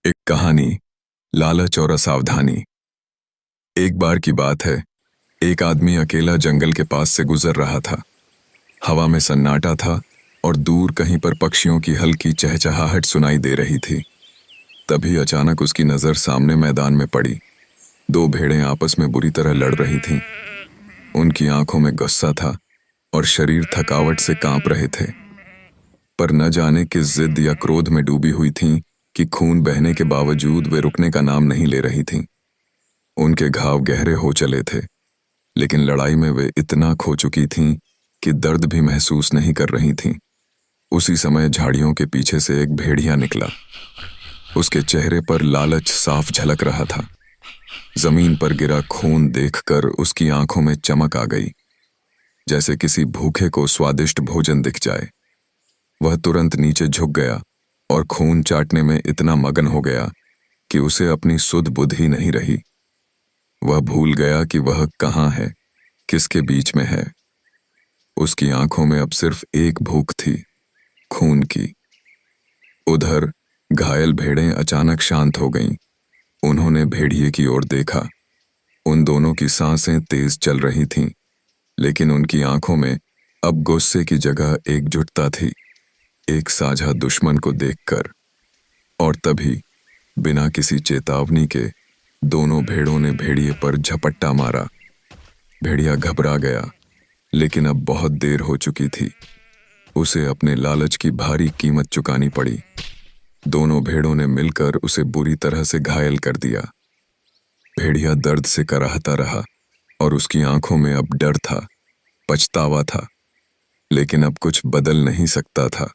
एक कहानी, लालच और असावधानी। एक बार की बात है, एक आदमी अकेला जंगल के पास से गुजर रहा था। हवा में सन्नाटा था और दूर कहीं पर पक्षियों की हल्की चहचहाहट सुनाई दे रही थी। तभी अचानक उसकी नजर सामने मैदान में पड़ी। दो भेड़ें आपस में बुरी तरह लड़ रही थीं। उनकी आंखों में गुस्सा था और शरीर थकावट से कांप रहे थे। पर न जाने किस जिद या क्रोध में डूबी हुई थीं कि खून बहने के बावजूद वे रुकने का नाम नहीं ले रही थीं। उनके घाव गहरे हो चले थे, लेकिन लड़ाई में वे इतना खो चुकी थीं कि दर्द भी महसूस नहीं कर रही थीं। उसी समय झाड़ियों के पीछे से एक भेड़िया निकला। उसके चेहरे पर लालच साफ झलक रहा था। जमीन पर गिरा खून देखकर उसकी आंखों में चमक आ गई, जैसे किसी भूखे को स्वादिष्ट भोजन दिख जाए। वह तुरंत नीचे झुक गया और खून चाटने में इतना मगन हो गया कि उसे अपनी सुध बुध ही नहीं रही। वह भूल गया कि वह कहाँ है, किसके बीच में है। उसकी आंखों में अब सिर्फ एक भूख थी, खून की। उधर घायल भेड़ें अचानक शांत हो गईं। उन्होंने भेड़िए की ओर देखा। उन दोनों की सांसें तेज चल रही थीं, लेकिन उनकी आंखों में अब गुस्से की जगह एकजुटता थी, एक साझा दुश्मन को देखकर। और तभी बिना किसी चेतावनी के दोनों भेड़ों ने भेड़िए पर झपट्टा मारा। भेड़िया घबरा गया, लेकिन अब बहुत देर हो चुकी थी। उसे अपने लालच की भारी कीमत चुकानी पड़ी। दोनों भेड़ों ने मिलकर उसे बुरी तरह से घायल कर दिया। भेड़िया दर्द से कराहता रहा और उसकी आंखों में अब डर था, पछतावा था, लेकिन अब कुछ बदल नहीं सकता था।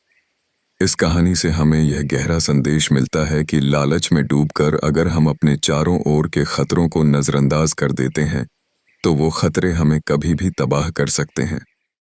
इस कहानी से हमें यह गहरा संदेश मिलता है कि लालच में डूबकर अगर हम अपने चारों ओर के खतरों को नजरअंदाज कर देते हैं, तो वो खतरे हमें कभी भी तबाह कर सकते हैं।